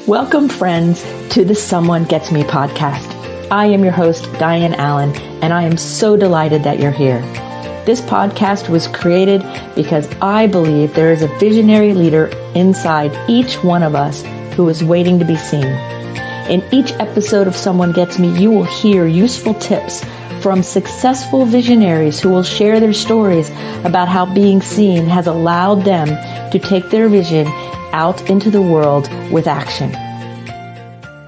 Welcome, friends, to the Someone Gets Me podcast. I am your host, Dianne Allen, and I am so delighted that you're here. This podcast was created because I believe there is a visionary leader inside each one of us who is waiting to be seen. In each episode of Someone Gets Me, you will hear useful tips from successful visionaries who will share their stories about how being seen has allowed them to take their vision out into the world with action.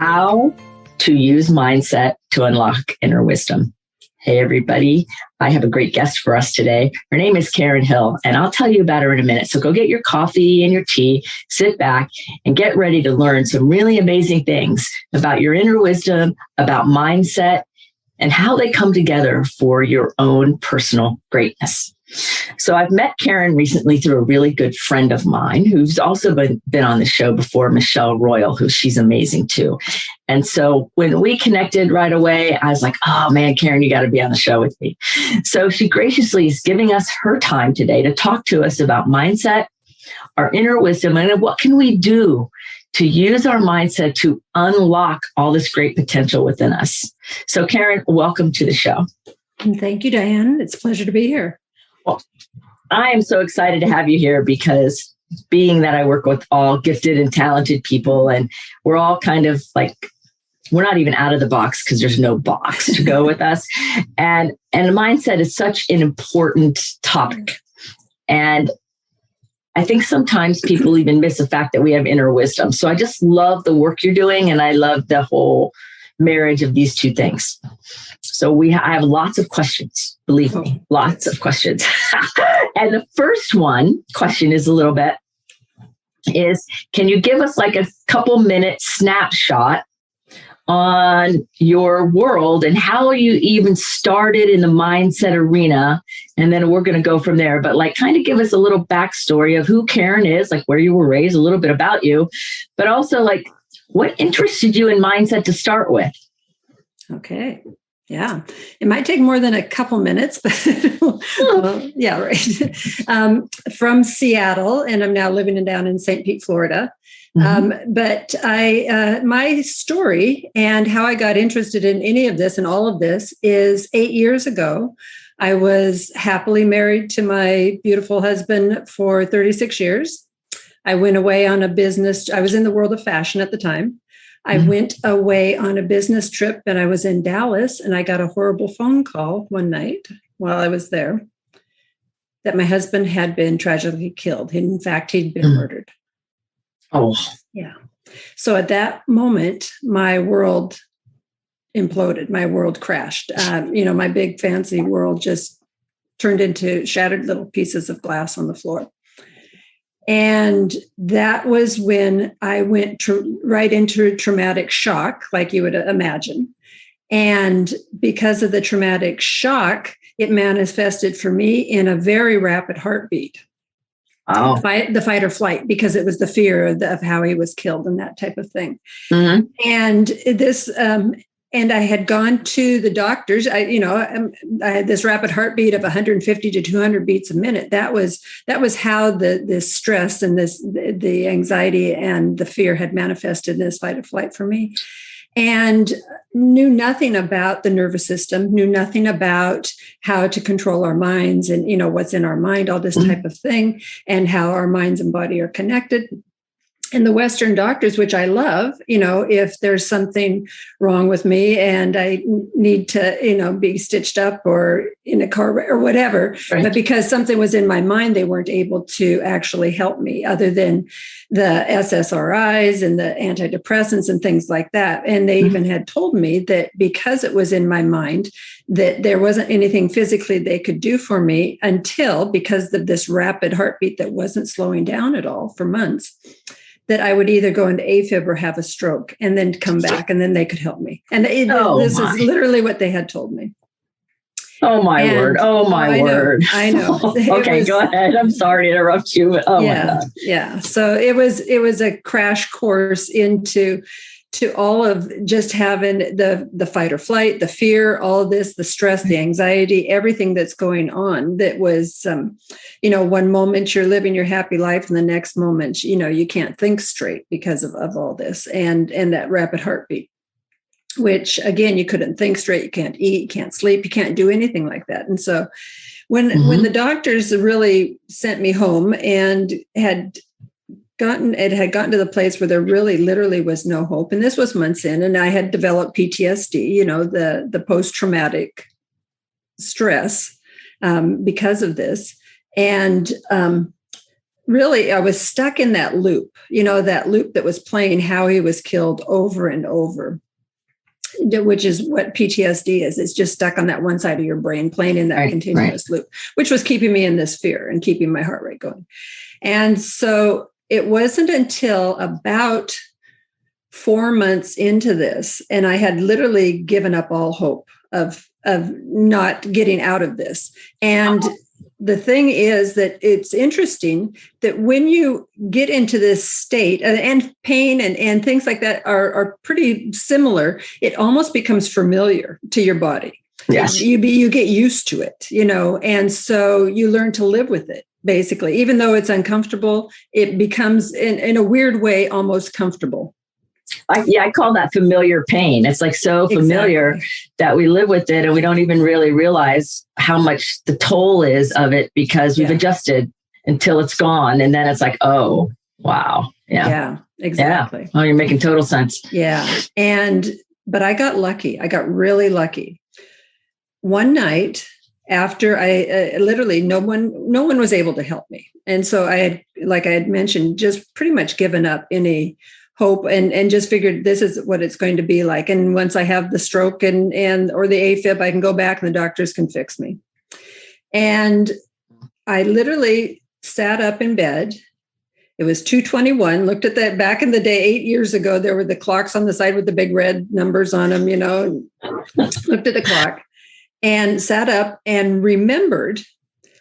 How to use mindset to unlock inner wisdom. Hey, everybody. I have a great guest for us today. Her name is Karin Hill, and I'll tell you about her in a minute. So go get your coffee and your tea, sit back, and get ready to learn some really amazing things about your inner wisdom, about mindset, and how they come together for your own personal greatness. So I've met Karin recently through a really good friend of mine who's also been on the show before, Michelle Royal, who she's amazing too. And so when we connected right away, I was like, oh man, Karin, you got to be on the show with me. So she graciously is giving us her time today to talk to us about mindset, our inner wisdom, and what can we do to use our mindset to unlock all this great potential within us. So Karin, welcome to the show. Thank you, Diane. It's a pleasure to be here. Well, I am so excited to have you here because being that I work with all gifted and talented people, and we're all kind of like, we're not even out of the box because there's no box to go with us. And mindset is such an important topic. And I think sometimes people even miss the fact that we have inner wisdom. So I just love the work you're doing, and I love the whole marriage of these two things. So I have lots of questions, believe me, lots of questions. And the first question is can you give us like a couple minute snapshot on your world and how you even started in the mindset arena? And then we're going to go from there, but like kind of give us a little backstory of who Karin is, like where you were raised, a little bit about you, but also like what interested you in mindset to start with? Okay. Yeah. It might take more than a couple minutes, but well, yeah, right. From Seattle, and I'm now living down in St. Pete, Florida. But my story and how I got interested in any of this and all of this is 8 years ago. I was happily married to my beautiful husband for 36 years. I went away on a business. I was in the world of fashion at the time. I went away on a business trip, and I was in Dallas, and I got a horrible phone call one night while I was there that my husband had been tragically killed. In fact, he'd been murdered. Oh, yeah. So at that moment, my world imploded. My world crashed. My big fancy world just turned into shattered little pieces of glass on the floor. And that was when I went right into traumatic shock, like you would imagine. And because of the traumatic shock, it manifested for me in a very rapid heartbeat. Wow. The fight or flight, because it was the fear of how he was killed and that type of thing. And this, and I had gone to the doctors. I had this rapid heartbeat of 150 to 200 beats a minute. That was how this stress and the anxiety and the fear had manifested in this fight or flight for me. And knew nothing about the nervous system, knew nothing about how to control our minds and, what's in our mind, all this type of thing, and how our minds and body are connected. And the Western doctors, which I love, if there's something wrong with me and I need to, be stitched up or in a car or whatever, right. But because something was in my mind, they weren't able to actually help me other than the SSRIs and the antidepressants and things like that. And they even had told me that because it was in my mind, that there wasn't anything physically they could do for me until, because of this rapid heartbeat that wasn't slowing down at all for months, that I would either go into AFib or have a stroke and then come back and then they could help me. And this is literally what they had told me. Oh my word. Oh my word. I know. Okay, go ahead. I'm sorry to interrupt you. But my God. Yeah. So it was a crash course into to all of just having the fight or flight, the fear, all of this, the stress, the anxiety, everything that's going on. That was, one moment you're living your happy life, and the next moment, you can't think straight because of all this, and that rapid heartbeat, which again, you couldn't think straight. You can't eat, you can't sleep, you can't do anything like that. And so when the doctors really sent me home and had gotten to the place where there really literally was no hope. And this was months in, and I had developed PTSD, the post-traumatic stress because of this. And really, I was stuck in that loop, that loop that was playing how he was killed over and over, which is what PTSD is. It's just stuck on that one side of your brain, playing in that continuous loop, which was keeping me in this fear and keeping my heart rate going. And so it wasn't until about 4 months into this, and I had literally given up all hope of not getting out of this. And the thing is that it's interesting that when you get into this state, and pain and things like that are pretty similar, it almost becomes familiar to your body. Yes. You get used to it, and so you learn to live with it. Basically, even though it's uncomfortable, it becomes in a weird way almost comfortable. I call that familiar pain. It's like so familiar that we live with it, and we don't even really realize how much the toll is of it, because we've adjusted until it's gone. And then it's like, oh, wow. Yeah, exactly. Yeah. Oh, you're making total sense. Yeah. But I got lucky. I got really lucky. One night, after I literally, no one was able to help me. And so I had, like I had mentioned, just pretty much given up any hope and just figured this is what it's going to be like. And once I have the stroke or the AFib, I can go back and the doctors can fix me. And I literally sat up in bed. It was 2:21. Looked at that back in the day, 8 years ago, there were the clocks on the side with the big red numbers on them, looked at the clock. And sat up and remembered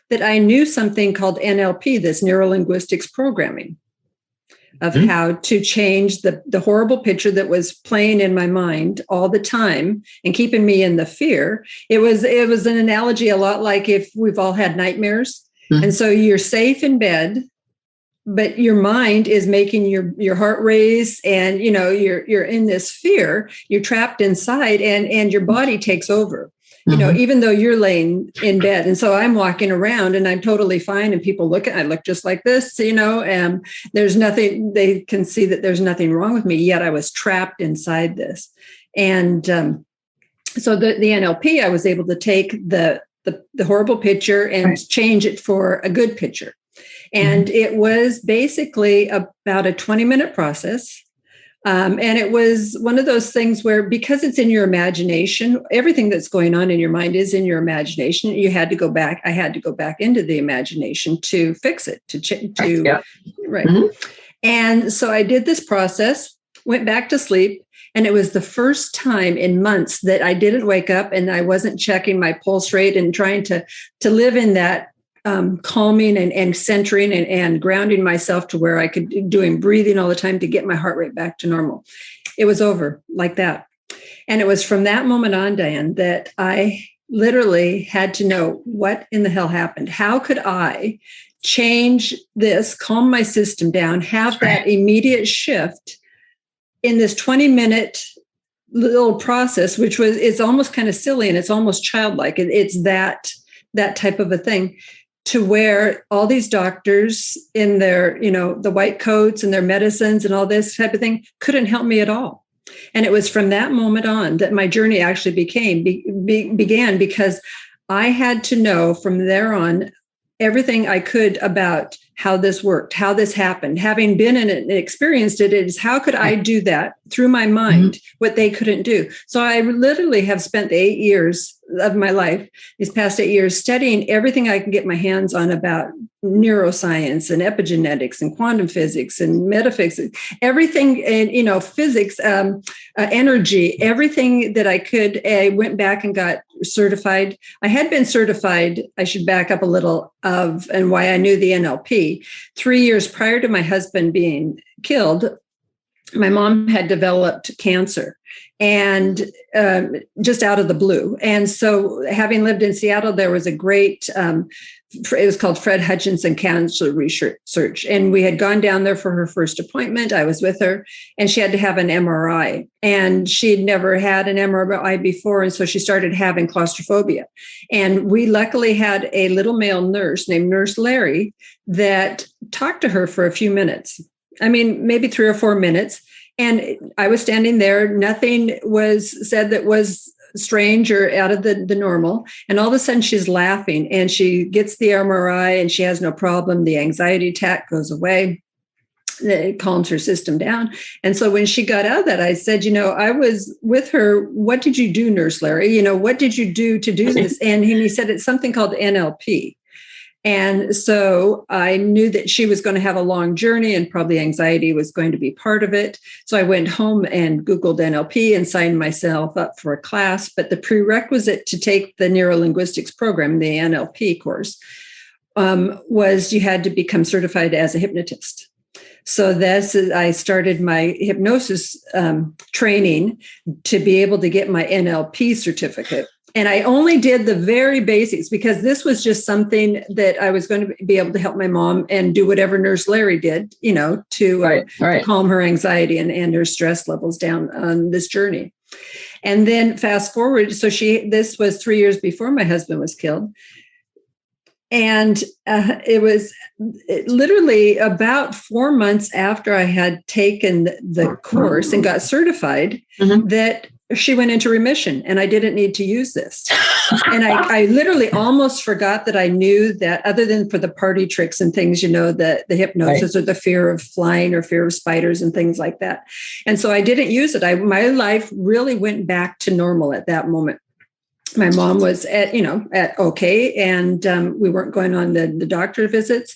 that I knew something called NLP, this neuro-linguistics programming, of how to change the horrible picture that was playing in my mind all the time and keeping me in the fear. It was an analogy a lot like if we've all had nightmares. And so you're safe in bed, but your mind is making your heart race, and you're in this fear. You're trapped inside, and your body takes over. Even though you're laying in bed. And so I'm walking around and I'm totally fine. And people I look just like this, and there's nothing, they can see that there's nothing wrong with me. Yet I was trapped inside this. And so the NLP, I was able to take the horrible picture and change it for a good picture. And it was basically about a 20-minute process. And it was one of those things where, because it's in your imagination, everything that's going on in your mind is in your imagination. I had to go back into the imagination to fix it, right. And so I did this process, went back to sleep. And it was the first time in months that I didn't wake up and I wasn't checking my pulse rate and trying to live in that calming and centering and grounding myself to where I could doing breathing all the time to get my heart rate back to normal. It was over like that. And it was from that moment on, Dianne, that I literally had to know what in the hell happened. How could I change this, calm my system down, have that immediate shift in this 20-minute little process, which it's almost kind of silly and it's almost childlike. It's that type of a thing, to where all these doctors in their, the white coats and their medicines and all this type of thing couldn't help me at all. And it was from that moment on that my journey actually began, because I had to know from there on everything I could about how this worked, how this happened. Having been in it and experienced it, is how could I do that through my mind, what they couldn't do? So I literally have spent the 8 years of my life, these past 8 years, studying everything I can get my hands on about neuroscience and epigenetics and quantum physics and metaphysics, everything, and, physics, energy, everything that I could. I went back and got certified. I had been certified, I should back up a little, and why I knew the NLP. 3 years prior to my husband being killed, my mom had developed cancer, and just out of the blue. And so having lived in Seattle, there was a great, it was called Fred Hutchinson Cancer Research. And we had gone down there for her first appointment. I was with her, and she had to have an MRI. And she'd never had an MRI before. And so she started having claustrophobia. And we luckily had a little male nurse named Nurse Larry that talked to her for a few minutes. I mean, maybe 3 or 4 minutes. And I was standing there. Nothing was said that was strange or out of the normal. And all of a sudden she's laughing, and she gets the MRI, and she has no problem. The anxiety attack goes away. It calms her system down. And so when she got out of that, I said, I was with her. What did you do, Nurse Larry? What did you do to do this? And he said, it's something called NLP. And so I knew that she was going to have a long journey, and probably anxiety was going to be part of it. So I went home and Googled NLP and signed myself up for a class. But the prerequisite to take the neurolinguistics program, the NLP course, was you had to become certified as a hypnotist. So I started my hypnosis training to be able to get my NLP certificate. And I only did the very basics, because this was just something that I was going to be able to help my mom and do whatever Nurse Larry did, to calm her anxiety and her stress levels down on this journey. And then fast forward. So this was 3 years before my husband was killed. And it was literally about 4 months after I had taken the course and got certified, that she went into remission, and I didn't need to use this. And I literally almost forgot that I knew that, other than for the party tricks and things, the hypnosis or the fear of flying or fear of spiders and things like that. And so I didn't use it. My life really went back to normal at that moment. My mom was at okay. And we weren't going on the doctor visits.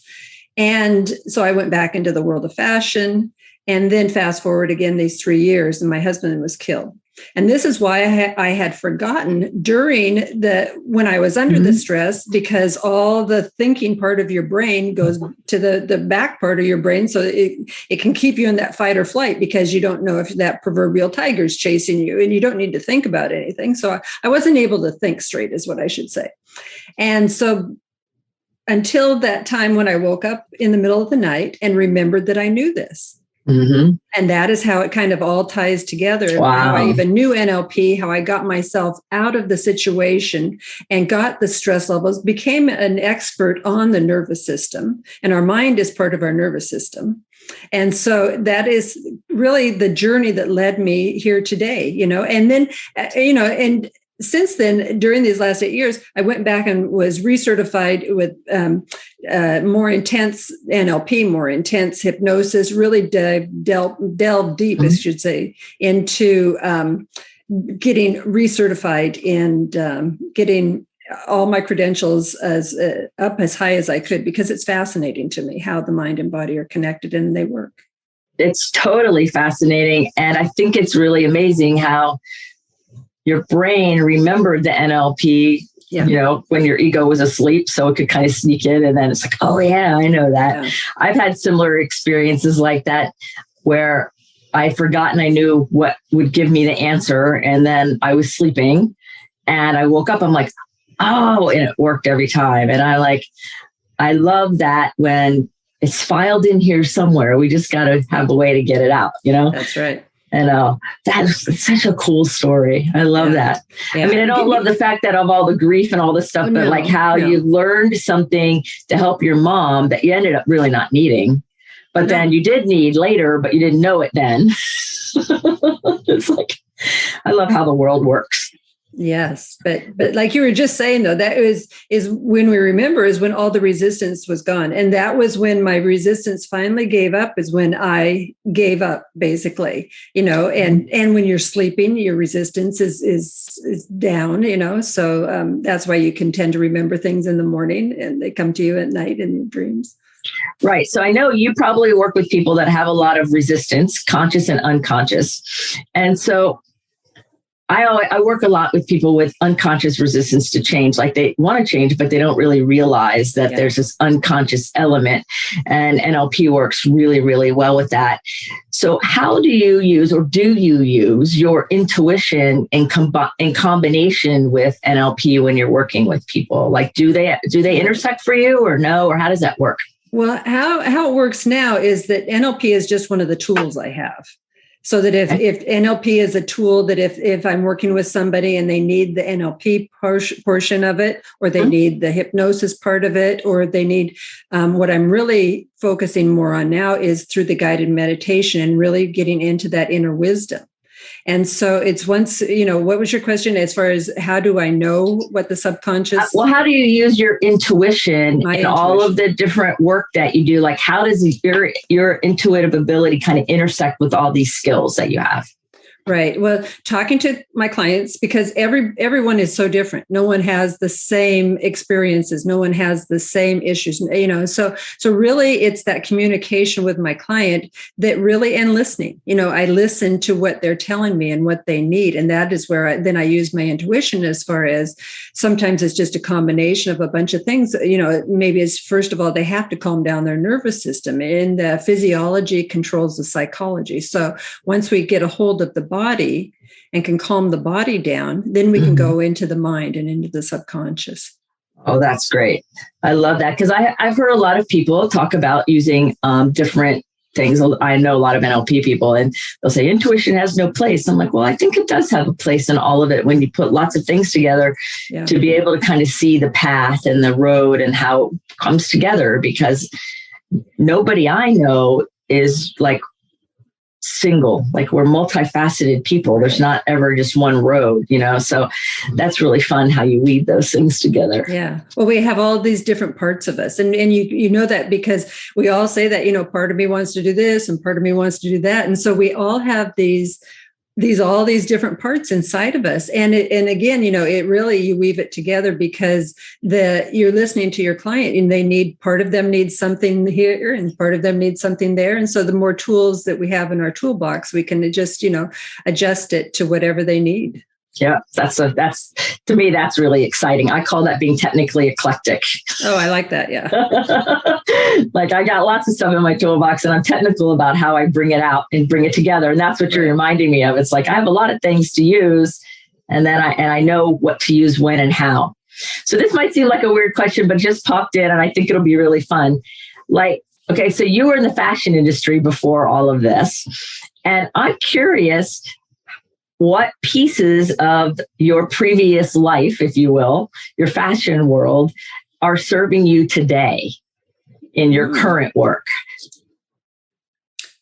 And so I went back into the world of fashion, and then fast forward again, these 3 years, and my husband was killed. And this is why I had forgotten when I was under the stress, because all the thinking part of your brain goes to the back part of your brain. So it can keep you in that fight or flight, because you don't know if that proverbial tiger is chasing you, and you don't need to think about anything. So I wasn't able to think straight, is what I should say. And so until that time when I woke up in the middle of the night and remembered that I knew this. And that is how it kind of all ties together. Wow. How I even knew NLP, how I got myself out of the situation and got the stress levels, became an expert on the nervous system. And our mind is part of our nervous system. And so that is really the journey that led me here today, and then, and since then, during these last 8 years, I went back and was recertified with more intense NLP, more intense hypnosis, really delve deep, I should say, into getting recertified and getting all my credentials up as high as I could, because it's fascinating to me how the mind and body are connected and they work. It's totally fascinating. And I think it's really amazing how your brain remembered the NLP, when your ego was asleep, so it could kind of sneak in, and then it's like, oh yeah, I know that. Yeah. I've had similar experiences like that, where I'd forgotten I knew what would give me the answer, and then I was sleeping, and I woke up, I'm like, oh, and it worked every time. And I love that when it's filed in here somewhere. We just got to have a way to get it out, That's right. And that's such a cool story. I love that. Yeah. I mean, I don't love the fact that of all the grief and all this stuff, but how you learned something to help your mom that you ended up really not needing, but then you did need later, but you didn't know it then. It's like, I love how the world works. Yes. But like you were just saying, though, that is when we remember is when all the resistance was gone. And that was when my resistance finally gave up, is when I gave up, basically, and when you're sleeping, your resistance is down, so that's why you can tend to remember things in the morning and they come to you at night in your dreams. Right. So I know you probably work with people that have a lot of resistance, conscious and unconscious. And so I work a lot with people with unconscious resistance to change. Like they want to change, but they don't really realize that there's this unconscious element, and NLP works really, really well with that. So how do you use your intuition in combination with NLP when you're working with people? Like, do they intersect for you or no? Or how does that work? Well, how it works now is that NLP is just one of the tools I have. So that if NLP is a tool that if I'm working with somebody and they need the NLP portion of it, or they need the hypnosis part of it, or they need what I'm really focusing more on now is through the guided meditation and really getting into that inner wisdom. And so it's once, what was your question as far as how do I know what the subconscious? Well, how do you use your intuition in all of the different work that you do? Like, how does your intuitive ability kind of intersect with all these skills that you have? Right. Well, talking to my clients, because everyone is so different. No one has the same experiences. No one has the same issues, so really it's that communication with my client that really, and listening, I listen to what they're telling me and what they need. And that is where I use my intuition as far as sometimes it's just a combination of a bunch of things, maybe it's first of all, they have to calm down their nervous system, and the physiology controls the psychology. So once we get a hold of the body and can calm the body down, then we can go into the mind and into the subconscious. Oh, that's great. I love that, because I've heard a lot of people talk about using different things. I know a lot of NLP people, and they'll say intuition has no place. I'm like, well, I think it does have a place in all of it when you put lots of things together to be able to kind of see the path and the road and how it comes together, because nobody I know is like single, like we're multifaceted people. There's not ever just one road, so that's really fun how you weave those things together. Yeah. Well, we have all these different parts of us, and you know that because we all say that, part of me wants to do this and part of me wants to do that. And so we all have all these different parts inside of us. And again, it really, you weave it together because you're listening to your client, and part of them needs something here and part of them needs something there. And so the more tools that we have in our toolbox, we can just, adjust it to whatever they need. Yeah, that's to me, that's really exciting. I call that being technically eclectic. Oh, I like that. Yeah. Like I got lots of stuff in my toolbox, and I'm technical about how I bring it out and bring it together. And that's what you're reminding me of. It's like I have a lot of things to use, and then I know what to use when and how. So this might seem like a weird question, but it just popped in, and I think it'll be really fun. Like, okay, so you were in the fashion industry before all of this, and I'm curious what pieces of your previous life, if you will, your fashion world, are serving you today in your current work?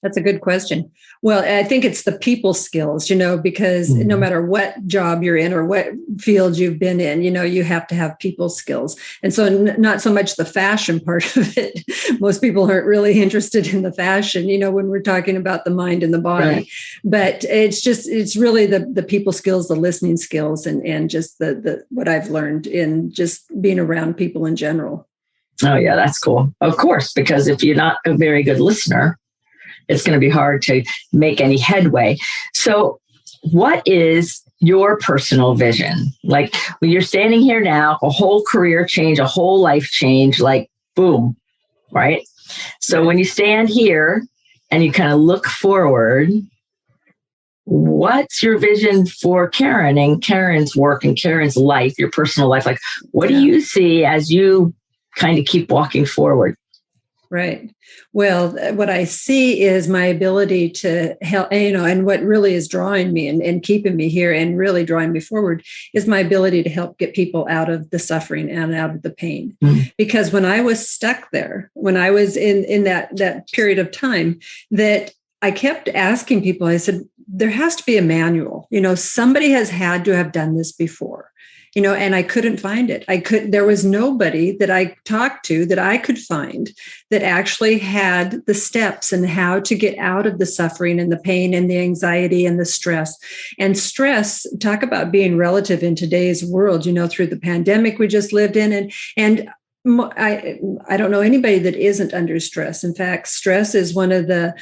That's a good question. Well, I think it's the people skills, because no matter what job you're in or what field you've been in, you have to have people skills. And so not so much the fashion part of it. Most people aren't really interested in the fashion, when we're talking about the mind and the body. Right. But it's really the people skills, the listening skills, and just the what I've learned in just being around people in general. Oh, yeah, that's cool. Of course, because if you're not a very good listener, it's going to be hard to make any headway. So what is your personal vision? Like when you're standing here now, a whole career change, a whole life change, like boom, right? So when you stand here and you kind of look forward, what's your vision for Karin and Karin's work and Karin's life, your personal life? Like, what do you see as you kind of keep walking forward? Right. Well, what I see is my ability to help, and what really is drawing me and keeping me here and really drawing me forward is my ability to help get people out of the suffering and out of the pain. Mm. Because when I was stuck there, when I was in that period of time, that I kept asking people, I said, there has to be a manual. Somebody has had to have done this before. And I couldn't find it. There was nobody that I talked to that I could find that actually had the steps and how to get out of the suffering and the pain and the anxiety and the stress. And stress, talk about being relative in today's world, through the pandemic we just lived in. And I don't know anybody that isn't under stress. In fact, stress is one of the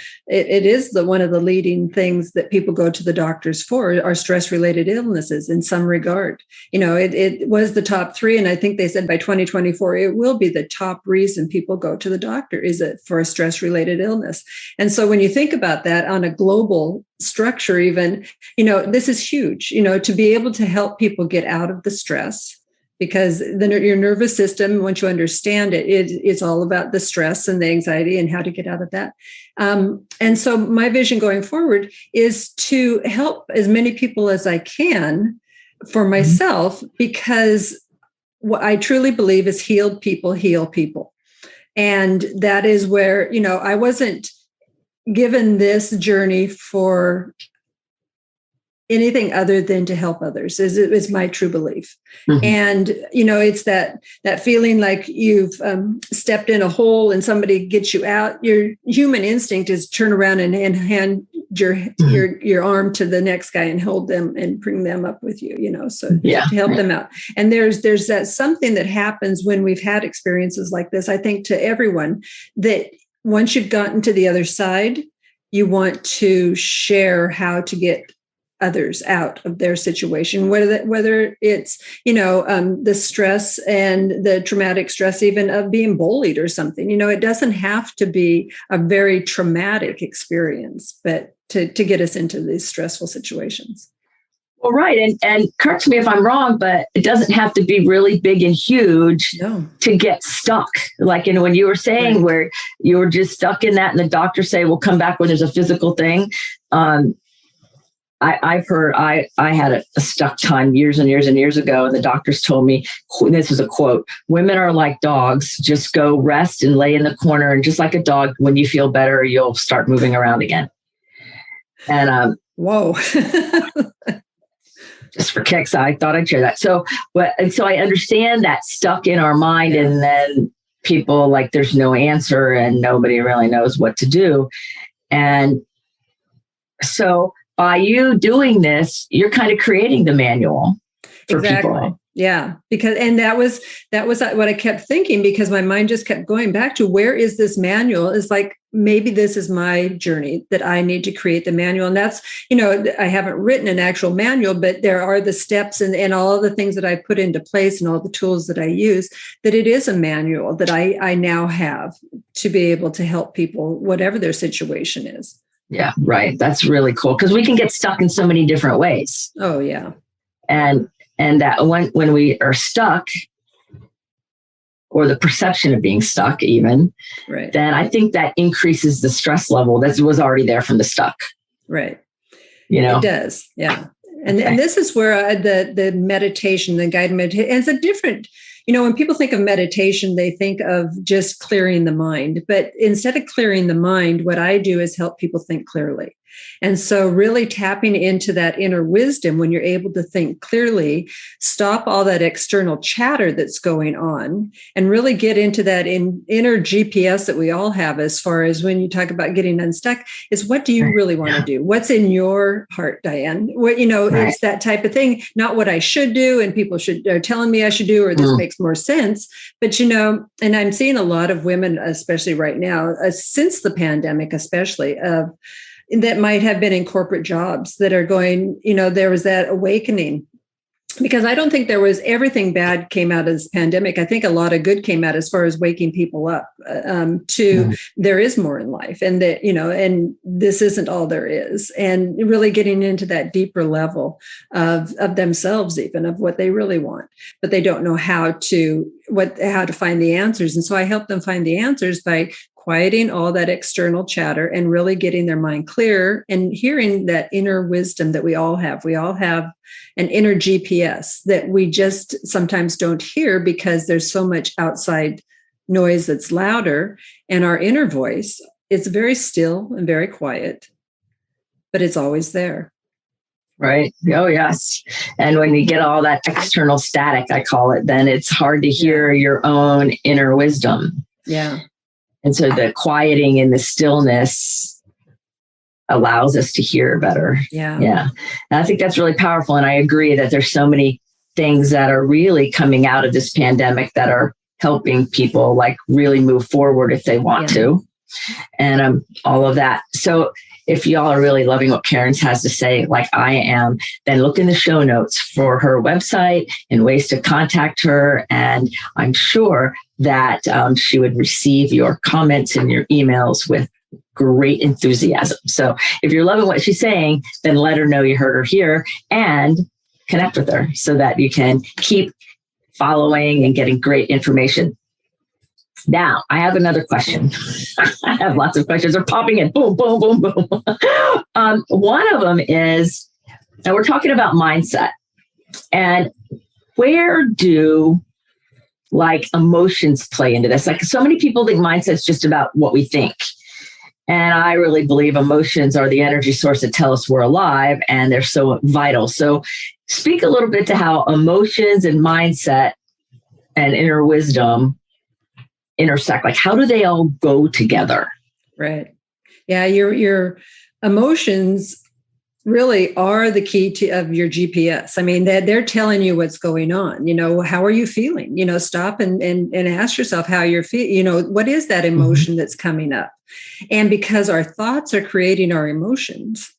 leading things that people go to the doctors for are stress-related illnesses in some regard. It was the top 3, and I think they said by 2024 it will be the top reason people go to the doctor is it for a stress-related illness. And so when you think about that on a global structure, even this is huge. To be able to help people get out of the stress. Because your nervous system, once you understand it, it's all about the stress and the anxiety and how to get out of that. And so my vision going forward is to help as many people as I can for myself, because what I truly believe is healed people heal people. And that is where, I wasn't given this journey for anything other than to help others is my true belief. Mm-hmm. And, it's that feeling like you've stepped in a hole and somebody gets you out. Your human instinct is turn around and hand your arm to the next guy and hold them and bring them up with you, to help them out. And there's that something that happens when we've had experiences like this, I think to everyone, that once you've gotten to the other side, you want to share how to get others out of their situation, whether it's, the stress and the traumatic stress even of being bullied or something. It doesn't have to be a very traumatic experience, but to get us into these stressful situations. Well, right. And correct me if I'm wrong, but it doesn't have to be really big and huge to get stuck. Like, when you were saying where you were just stuck in that and the doctors say, we'll come back when there's a physical thing. I've heard, I had a stuck time years and years and years ago, and the doctors told me, this is a quote, women are like dogs, just go rest and lay in the corner. And just like a dog, when you feel better, you'll start moving around again. And whoa. Just for kicks, I thought I'd share that. So I understand that stuck in our mind, and then people like there's no answer and nobody really knows what to do. And so by you doing this, you're kind of creating the manual for people. Yeah, and that was what I kept thinking, because my mind just kept going back to where is this manual? It's like, maybe this is my journey that I need to create the manual. And that's, I haven't written an actual manual, but there are the steps and all of the things that I put into place and all the tools that I use, that it is a manual that I now have to be able to help people, whatever their situation is. Yeah, right. That's really cool, because we can get stuck in so many different ways. Oh, yeah. And that when we are stuck, or the perception of being stuck even, right, then I think that increases the stress level that was already there from the stuck. Right. It does. Yeah. And this is where the meditation, the guided meditation, it's a different, when people think of meditation, they think of just clearing the mind. But instead of clearing the mind, what I do is help people think clearly. And so really tapping into that inner wisdom, when you're able to think clearly, stop all that external chatter that's going on, and really get into that inner GPS that we all have, as far as when you talk about getting unstuck, is what do you really want to do? What's in your heart, Diane? What, It's that type of thing, not what I should do and people are telling me I should do, or this makes more sense. But, and I'm seeing a lot of women, especially right now, since the pandemic, especially that might have been in corporate jobs, that are going, there was that awakening, because I don't think there was everything bad came out of this pandemic. I think a lot of good came out as far as waking people up there is more in life, and that, and this isn't all there is, and really getting into that deeper level of themselves, even of what they really want, but they don't know how to find the answers. And so I help them find the answers by quieting all that external chatter and really getting their mind clear and hearing that inner wisdom that we all have. We all have an inner GPS that we just sometimes don't hear because there's so much outside noise that's louder. And our inner voice, it's very still and very quiet, but it's always there. Right. Oh, yes. And when you get all that external static, I call it, then it's hard to hear your own inner wisdom. Yeah. And so the quieting and the stillness allows us to hear better. Yeah. Yeah. And I think that's really powerful. And I agree that there's so many things that are really coming out of this pandemic that are helping people like really move forward if they want to, and all of that. So if y'all are really loving what Karin has to say, like I am, then look in the show notes for her website and ways to contact her. And I'm sure that she would receive your comments and your emails with great enthusiasm. So if you're loving what she's saying, then let her know you heard her here and connect with her so that you can keep following and getting great information. Now, I have another question. I have lots of questions. They're popping in. Boom, boom, boom, boom. One of them is, and we're talking about mindset. And where do like emotions play into this? Like so many people think mindset's just about what we think. And I really believe emotions are the energy source that tell us we're alive, and they're so vital. So speak a little bit to how emotions and mindset and inner wisdom intersect. Like, how do they all go together? Right. Yeah. Your emotions really are the key of your GPS. I mean, they're telling you what's going on. How are you feeling? Stop and ask yourself how you're feeling. What is that emotion that's coming up? And because our thoughts are creating our emotions,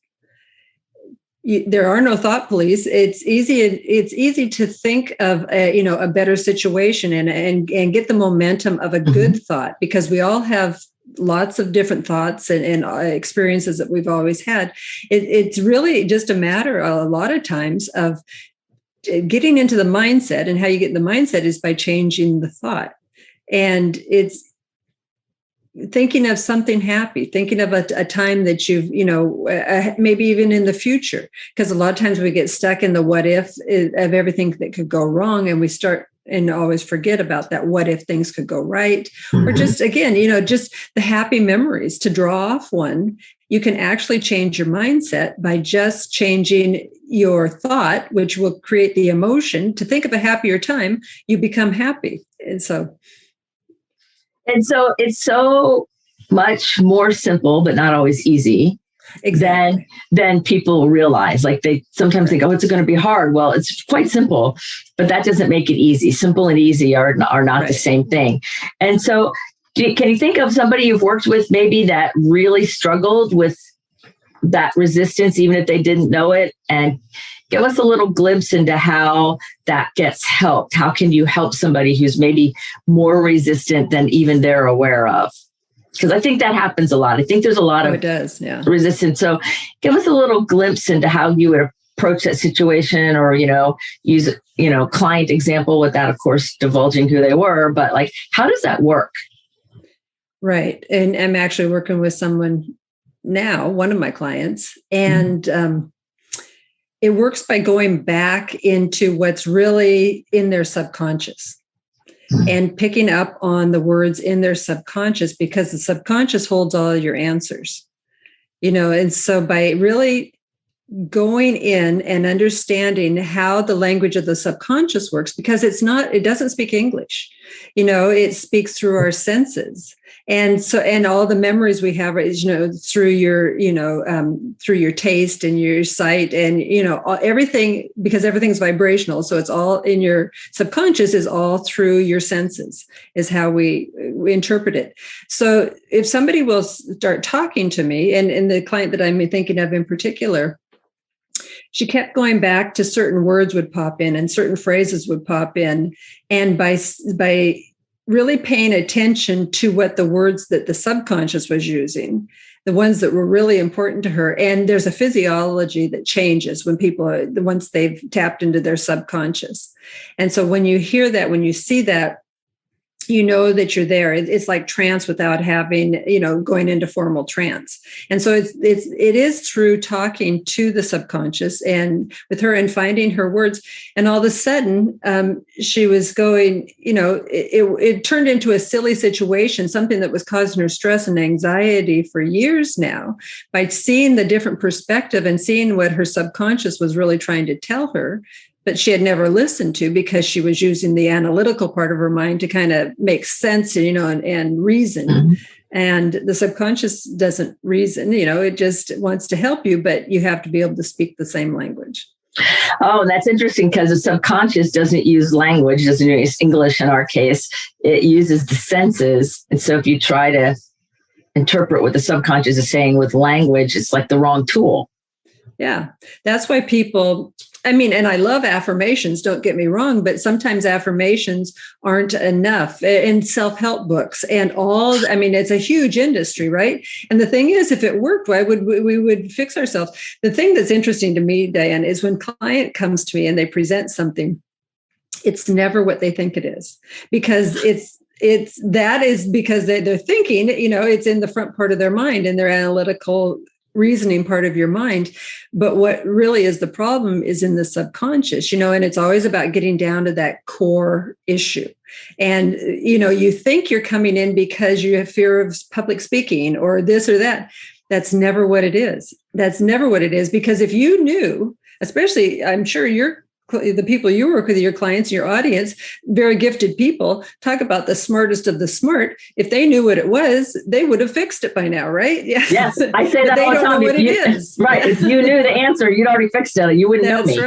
there are no thought police. It's easy to think of a better situation and get the momentum of a good thought, because we all have lots of different thoughts and experiences that we've always had. It's really just a matter a lot of times of getting into the mindset, and how you get in the mindset is by changing the thought. And it's thinking of something happy, thinking of a time that you've, maybe even in the future, because a lot of times we get stuck in the what if of everything that could go wrong. And we start and always forget about that. What if things could go right? Or just, again, just the happy memories. To draw off one, you can actually change your mindset by just changing your thought, which will create the emotion. To think of a happier time, you become happy. And so it's so much more simple, but not always easy. Exactly. Than people realize. Like they sometimes think, oh, it's going to be hard. Well, it's quite simple, but that doesn't make it easy. Simple and easy are not the same thing. And so can you think of somebody you've worked with maybe that really struggled with that resistance, even if they didn't know it? And give us a little glimpse into how that gets helped. How can you help somebody who's maybe more resistant than even they're aware of? Because I think that happens a lot. I think there's a lot of resistance. So give us a little glimpse into how you would approach that situation, or, use, client example without, of course, divulging who they were. But like, how does that work? Right. And I'm actually working with someone now, one of my clients, and it works by going back into what's really in their subconscious and picking up on the words in their subconscious, because the subconscious holds all your answers, and so by really going in and understanding how the language of the subconscious works, because it doesn't speak English, it speaks through our senses. And so, and all the memories we have is, through your, through your taste and your sight and, everything, because everything's vibrational. So it's all in your subconscious, is all through your senses, is how we interpret it. So if somebody will start talking to me, and the client that I'm thinking of in particular, she kept going back to certain words would pop in and certain phrases would pop in. And by really paying attention to what the words that the subconscious was using, the ones that were really important to her. And there's a physiology that changes when once they've tapped into their subconscious. And so when you hear that, when you see that, you know that you're there. It's like trance without having, going into formal trance. And so it is through talking to the subconscious and with her and finding her words. And all of a sudden, she was going, it turned into a silly situation, something that was causing her stress and anxiety for years now, by seeing the different perspective and seeing what her subconscious was really trying to tell her, but she had never listened to, because she was using the analytical part of her mind to kind of make sense, and reason. Mm-hmm. And the subconscious doesn't reason, it just wants to help you, but you have to be able to speak the same language. Oh, and that's interesting because the subconscious doesn't use language, doesn't use English in our case. It uses the senses. And so if you try to interpret what the subconscious is saying with language, it's like the wrong tool. Yeah, that's why people, and I love affirmations, don't get me wrong, but sometimes affirmations aren't enough in self-help books and it's a huge industry, right? And the thing is, if it worked, why would we would fix ourselves? The thing that's interesting to me, Dianne, is when a client comes to me and they present something, it's never what they think it is, because that is because they're thinking, it's in the front part of their mind and their analytical reasoning part of your mind. But what really is the problem is in the subconscious, and it's always about getting down to that core issue. And, you think you're coming in because you have fear of public speaking or this or that. That's never what it is. That's never what it is. Because if you knew, especially, I'm sure the people you work with, your clients, your audience, very gifted people, talk about the smartest of the smart. If they knew what it was, they would have fixed it by now, right? Yes, I say that all the time. They don't know what it is. Right. If you knew the answer, you'd already fixed it. You wouldn't know me.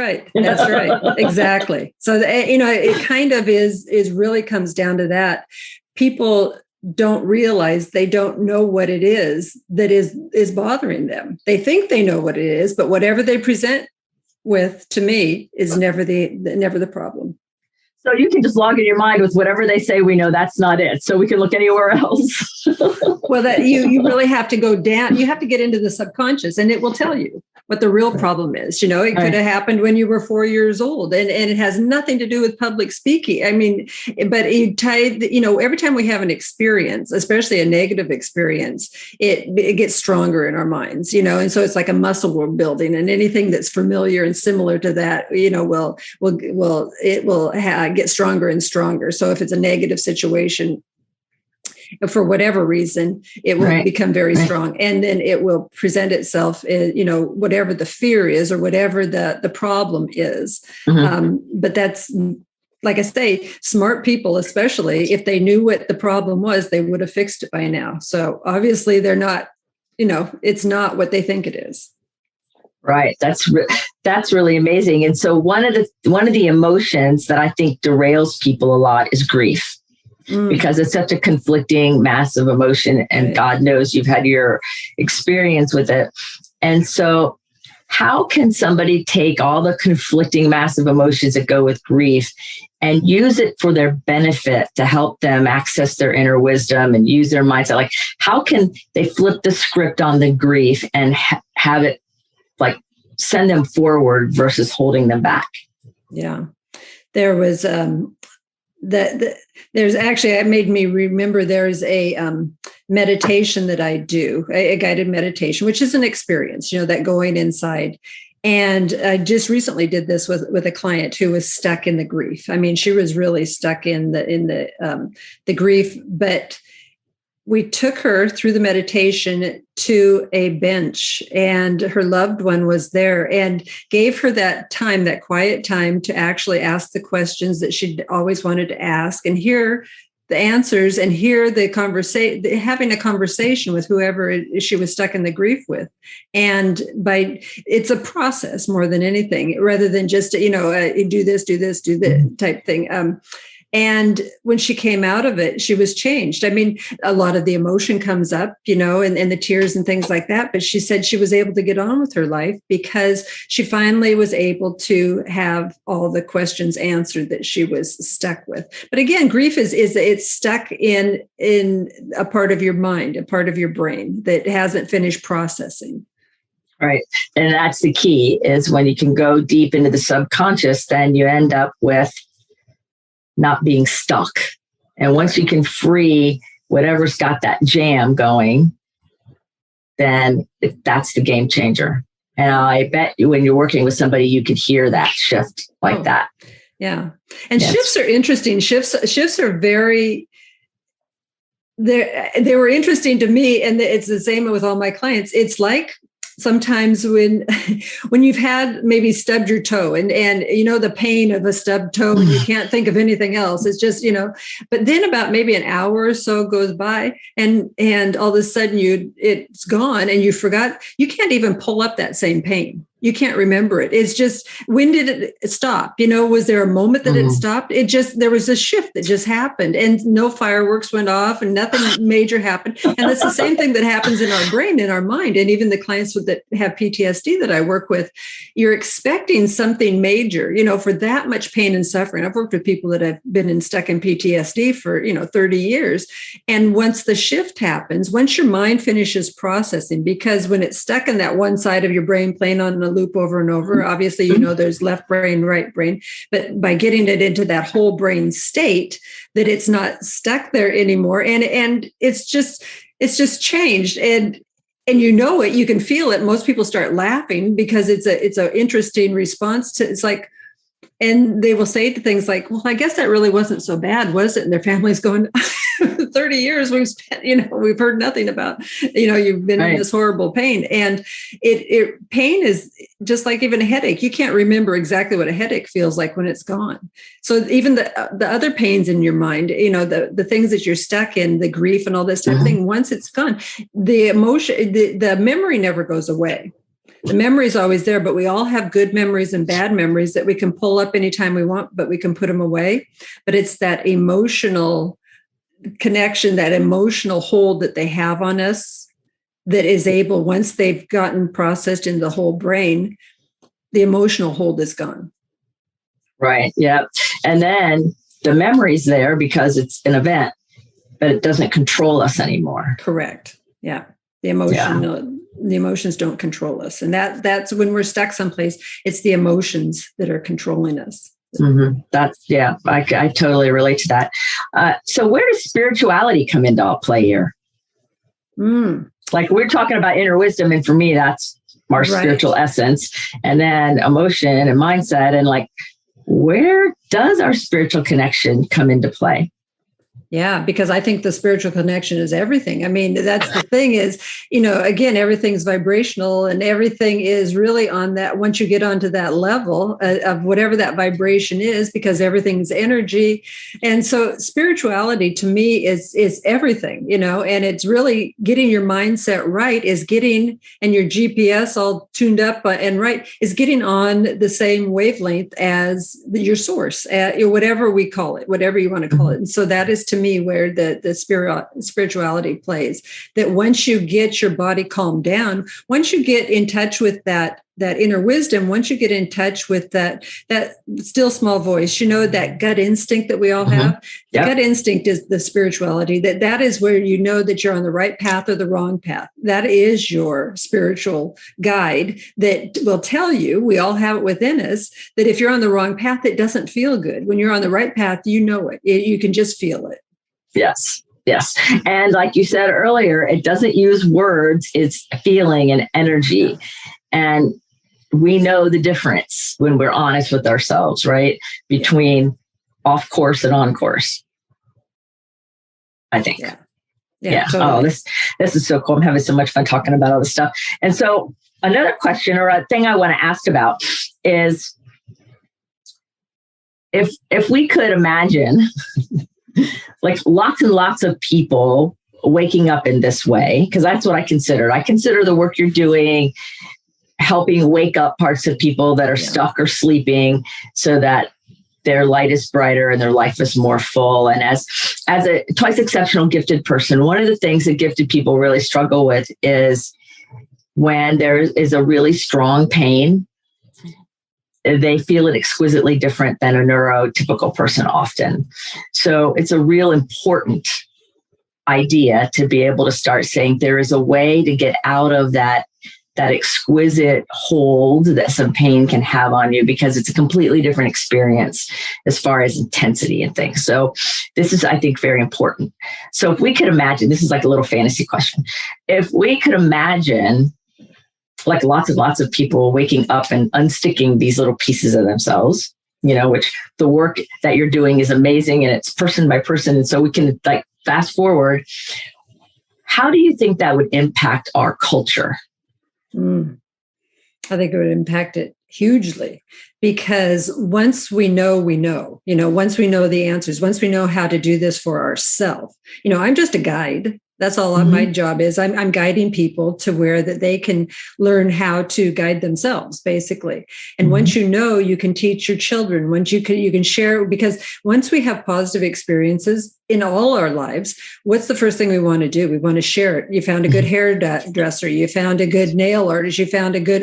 That's right. Exactly. So, it kind of is really comes down to that. People don't realize they don't know what it is that is bothering them. They think they know what it is, but whatever they present with, to me, is never the problem. So you can just log in your mind with whatever they say. We know that's not it. So we can look anywhere else. Well, that you really have to go down. You have to get into the subconscious, and it will tell you what the real problem is. It could have happened when you were 4 years old, and it has nothing to do with public speaking. But you every time we have an experience, especially a negative experience, it gets stronger in our minds. And so it's like a muscle we're building, and anything that's familiar and similar to that, will get stronger and stronger. So if it's a negative situation, for whatever reason, it will become very strong. And then it will present itself, whatever the fear is or whatever the problem is. Mm-hmm. But that's, like I say, smart people, especially if they knew what the problem was, they would have fixed it by now. So obviously they're not, it's not what they think it is. Right. That's really amazing. And so one of the emotions that I think derails people a lot is grief. Because it's such a conflicting, massive emotion, and God knows you've had your experience with it. And so how can somebody take all the conflicting, massive emotions that go with grief and use it for their benefit to help them access their inner wisdom and use their mindset? Like, how can they flip the script on the grief and have it like send them forward versus holding them back? Yeah. There was there's actually, it made me remember there's a meditation that I do, a guided meditation, which is an experience, that going inside. And I just recently did this with a client who was stuck in the grief. She was really stuck in the grief, but we took her through the meditation to a bench, and her loved one was there, and gave her that time, that quiet time, to actually ask the questions that she'd always wanted to ask and hear the answers and hear the conversation, having a conversation with whoever she was stuck in the grief with. And it's a process more than anything, rather than just, do this type thing. And when she came out of it, she was changed. A lot of the emotion comes up, and the tears and things like that. But she said she was able to get on with her life because she finally was able to have all the questions answered that she was stuck with. But again, grief is it's stuck in a part of your mind, a part of your brain that hasn't finished processing. Right. And that's the key, is when you can go deep into the subconscious, then you end up with not being stuck. And once you can free whatever's got that jam going, then that's the game changer. And I bet you when you're working with somebody, you could hear that shift like that. Yeah. And shifts are interesting. Shifts are very, they were interesting to me. And it's the same with all my clients. It's like sometimes when you've had maybe stubbed your toe and the pain of a stubbed toe and you can't think of anything else, it's just, but then about maybe an hour or so goes by and all of a sudden it's gone and you forgot, you can't even pull up that same pain. You can't remember it. It's just, when did it stop? Was there a moment that it stopped? There was a shift that just happened, and no fireworks went off and nothing major happened. And that's the same thing that happens in our brain, in our mind. And even the clients that have PTSD that I work with, you're expecting something major, for that much pain and suffering. I've worked with people that have been stuck in PTSD for, 30 years. And once the shift happens, once your mind finishes processing, because when it's stuck in that one side of your brain playing on a loop over and over, obviously, there's left brain, right brain, but by getting it into that whole brain state, that it's not stuck there anymore. And it's just changed. And it, you can feel it. Most people start laughing because it's an interesting response to, it's like, and they will say things like, well, I guess that really wasn't so bad, was it? And their family's going, 30 years we've spent, we've heard nothing about, you've been in this horrible pain. And pain is just like even a headache. You can't remember exactly what a headache feels like when it's gone. So even the other pains in your mind, the things that you're stuck in, the grief and all this type of thing, once it's gone, the emotion, the memory never goes away. The memory is always there, but we all have good memories and bad memories that we can pull up anytime we want, but we can put them away. But it's that emotional connection, that emotional hold that they have on us that is able, once they've gotten processed in the whole brain, the emotional hold is gone. Right. Yeah. And then the memory's there because it's an event, but it doesn't control us anymore. Correct. Yeah. The emotions don't control us. And that's when we're stuck someplace, it's the emotions that are controlling us. I totally relate to that. So where does spirituality come into play here? Like we're talking about inner wisdom. And for me, that's our spiritual essence, and then emotion and mindset. And like, where does our spiritual connection come into play? Yeah, because I think the spiritual connection is everything. I mean, that's the thing is, again, everything's vibrational and everything is really on that. Once you get onto that level of whatever that vibration is, because everything's energy. And so spirituality to me is everything, and it's really getting your mindset right, is getting, and your GPS all tuned up and right, is getting on the same wavelength as your source, whatever we call it, whatever you want to call it. And so that is to me where the spirituality plays, that once you get your body calmed down, once you get in touch with that inner wisdom, once you get in touch with that still small voice, that gut instinct that we all have, the gut instinct is the spirituality, that is where you know that you're on the right path or the wrong path. That is your spiritual guide that will tell you, we all have it within us, that if you're on the wrong path, it doesn't feel good. When you're on the right path, you can just feel it. Yes. And like you said earlier, it doesn't use words, it's feeling and energy. And we know the difference when we're honest with ourselves, right? Between off course and on course, I think. Yeah. Totally. Oh, this is so cool. I'm having so much fun talking about all this stuff. And so another question or a thing I want to ask about is if we could imagine like lots and lots of people waking up in this way, because that's what I consider. I consider the work you're doing helping wake up parts of people that are stuck or sleeping so that their light is brighter and their life is more full. And as a twice exceptional gifted person, one of the things that gifted people really struggle with is when there is a really strong pain, they feel it exquisitely different than a neurotypical person often. So it's a real important idea to be able to start saying there is a way to get out of that exquisite hold that some pain can have on you, because it's a completely different experience as far as intensity and things. So this is, I think, very important. So if we could imagine, this is like a little fantasy question. If we could imagine like lots and lots of people waking up and unsticking these little pieces of themselves, which the work that you're doing is amazing and it's person by person. And so we can like fast forward. How do you think that would impact our culture? I think it would impact it hugely, because once we know, once we know the answers, once we know how to do this for ourselves, I'm just a guide. That's all my job is. I'm guiding people to where that they can learn how to guide themselves, basically. And once you know, you can teach your children. Once you can share, because once we have positive experiences in all our lives, what's the first thing we want to do? We want to share it. You found a good hairdresser. You found a good nail artist. You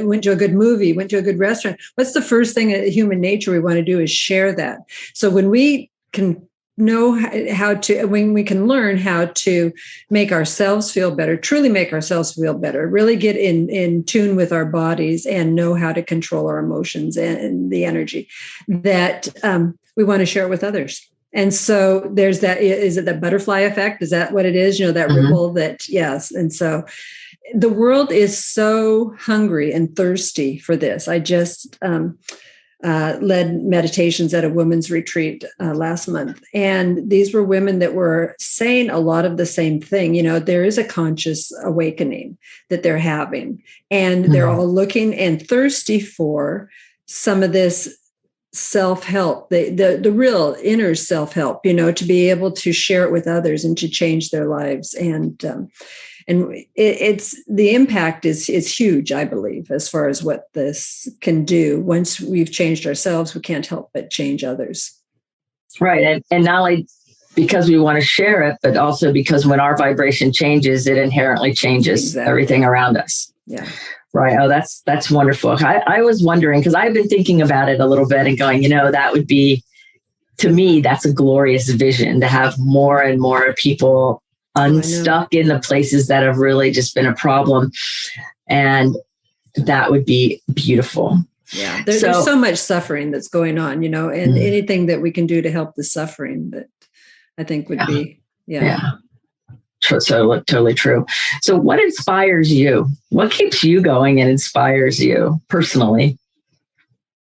went to a good movie, went to a good restaurant. What's the first thing in human nature we want to do is share that. So when we can know how to, when we can learn how to make ourselves feel better, truly make ourselves feel better, really get in tune with our bodies and know how to control our emotions and the energy, that we want to share it with others. And so there's that, is it the butterfly effect? Is that what it is? That ripple that, yes. And so the world is so hungry and thirsty for this. I just led meditations at a women's retreat last month. And these were women that were saying a lot of the same thing. There is a conscious awakening that they're having, and they're all looking and thirsty for some of this self-help, the real inner self-help, to be able to share it with others and to change their lives. And it's the impact is huge, I believe, as far as what this can do. Once we've changed ourselves, we can't help but change others. Right. And not only because we want to share it, but also because when our vibration changes, it inherently changes everything around us. Yeah. Right. Oh, that's wonderful. I was wondering, because I've been thinking about it a little bit and going, that would be, to me, that's a glorious vision, to have more and more people unstuck in the places that have really just been a problem. And that would be beautiful. Yeah. There's so much suffering that's going on, and anything that we can do to help the suffering, that I think would be, So totally true. So what inspires you? What keeps you going and inspires you personally?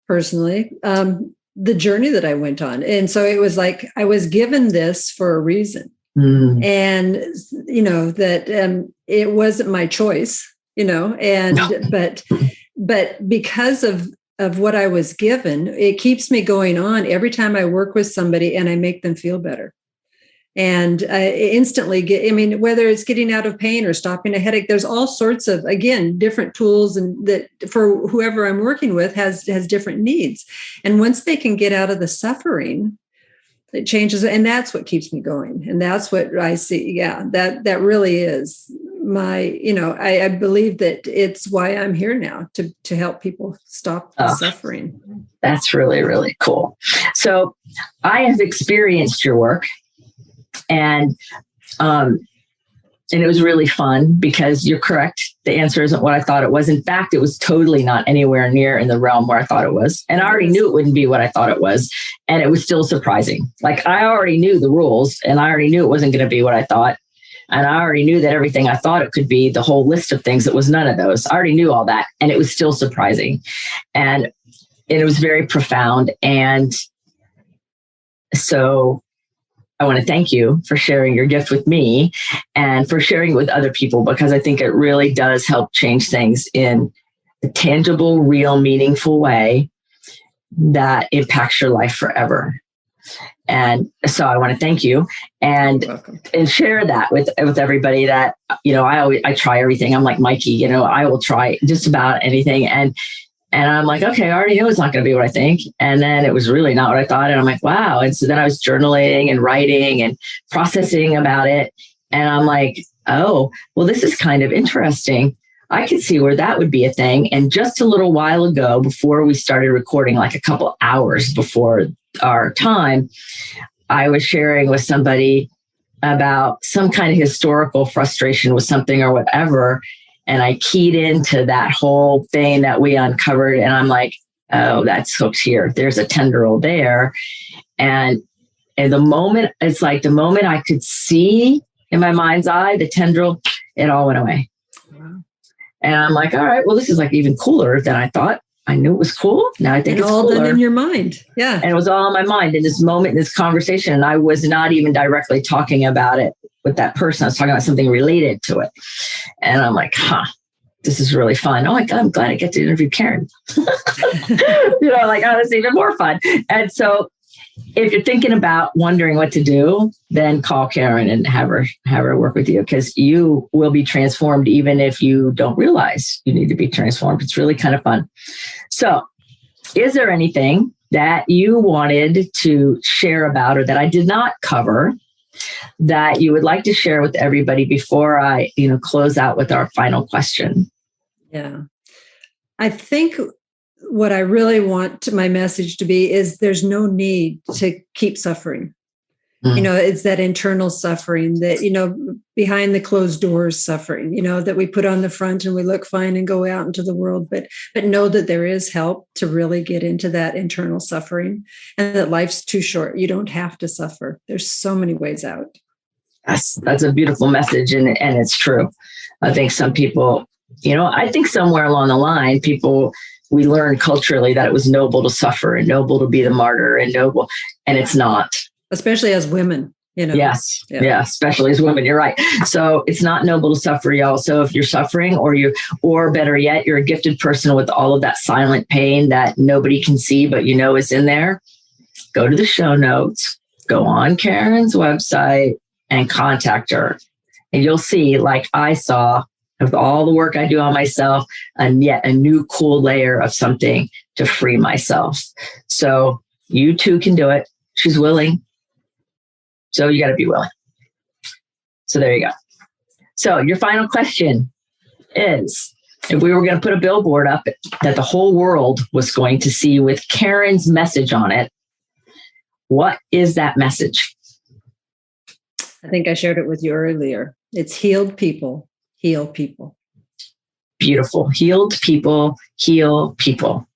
The journey that I went on. And so it was like, I was given this for a reason. And, that it wasn't my choice, but because of what I was given, it keeps me going on every time I work with somebody and I make them feel better. And I instantly whether it's getting out of pain or stopping a headache, there's all sorts of, again, different tools, and that for whoever I'm working with has different needs. And once they can get out of the suffering, it changes. And that's what keeps me going. And that's what I see. Yeah, that really is my, I believe that it's why I'm here now, to help people stop the suffering. That's really, really cool. So I have experienced your work, and it was really fun, because you're correct. The answer isn't what I thought it was. In fact, it was totally not anywhere near in the realm where I thought it was. And I already knew it wouldn't be what I thought it was. And it was still surprising. Like, I already knew the rules, and I already knew it wasn't going to be what I thought. And I already knew that everything I thought it could be, the whole list of things, it was none of those. I already knew all that. And it was still surprising. And it was very profound. And so I want to thank you for sharing your gift with me and for sharing it with other people, because I think it really does help change things in a tangible, real, meaningful way that impacts your life forever. And so I want to thank you and share that with everybody, that, I try everything. I'm like Mikey, I will try just about anything. And I'm like, okay, I already know it's not going to be what I think. And then it was really not what I thought. And I'm like, wow. And so then I was journaling and writing and processing about it. And I'm like, oh, well, this is kind of interesting. I could see where that would be a thing. And just a little while ago, before we started recording, like a couple hours before our time, I was sharing with somebody about some kind of historical frustration with something or whatever. And I keyed into that whole thing that we uncovered. And I'm like, oh, that's hooked here. There's a tendril there. And the moment, it's like the moment I could see in my mind's eye, the tendril, it all went away. Wow. And I'm like, all right, well, this is like even cooler than I thought. I knew it was cool. Now I think it's all cooler. Done in your mind. Yeah. And it was all in my mind in this moment, in this conversation. And I was not even directly talking about it with that person. I was talking about something related to it. And I'm like, this is really fun. Oh my God, I'm glad I get to interview Karin. Like, oh, that's even more fun. And so if you're thinking about wondering what to do, then call Karin and have her work with you, because you will be transformed even if you don't realize you need to be transformed. It's really kind of fun. So is there anything that you wanted to share about, or that I did not cover, that you would like to share with everybody before I, close out with our final question? Yeah. I think what I really want my message to be is there's no need to keep suffering. It's that internal suffering that, behind the closed doors suffering, that we put on the front and we look fine and go out into the world, but know that there is help to really get into that internal suffering, and that life's too short. You don't have to suffer. There's so many ways out. That's a beautiful message. And it's true. I think some people, I think somewhere along the line, we learned culturally that it was noble to suffer and noble to be the martyr and noble, and it's not. Especially as women, Yes. Yeah. Especially as women. You're right. So it's not noble to suffer, y'all. So if you're suffering, or better yet, you're a gifted person with all of that silent pain that nobody can see, but is in there, go to the show notes, go on Karin's website and contact her. And you'll see, like I saw, with all the work I do on myself, and yet a new cool layer of something to free myself. So you too can do it. She's willing. So you got to be willing. So there you go. So your final question is, if we were going to put a billboard up that the whole world was going to see with Karin's message on it, what is that message? I think I shared it with you earlier. It's healed people, heal people. Beautiful. Healed people, heal people.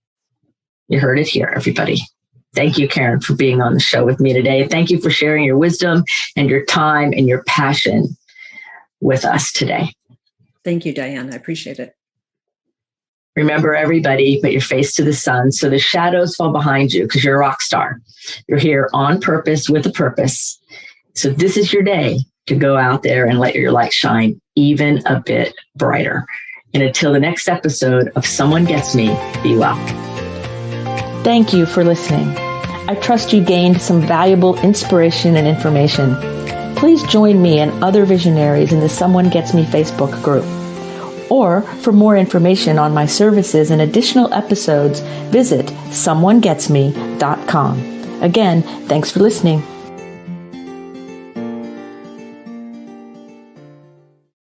You heard it here, everybody. Thank you, Karin, for being on the show with me today. Thank you for sharing your wisdom and your time and your passion with us today. Thank you, Dianne. I appreciate it. Remember, everybody, put your face to the sun so the shadows fall behind you, because you're a rock star. You're here on purpose with a purpose. So this is your day to go out there and let your light shine even a bit brighter. And until the next episode of Someone Gets Me, be well. Thank you for listening. I trust you gained some valuable inspiration and information. Please join me and other visionaries in the Someone Gets Me Facebook group. Or for more information on my services and additional episode, visit someonegetsme.com. Again, thanks for listening.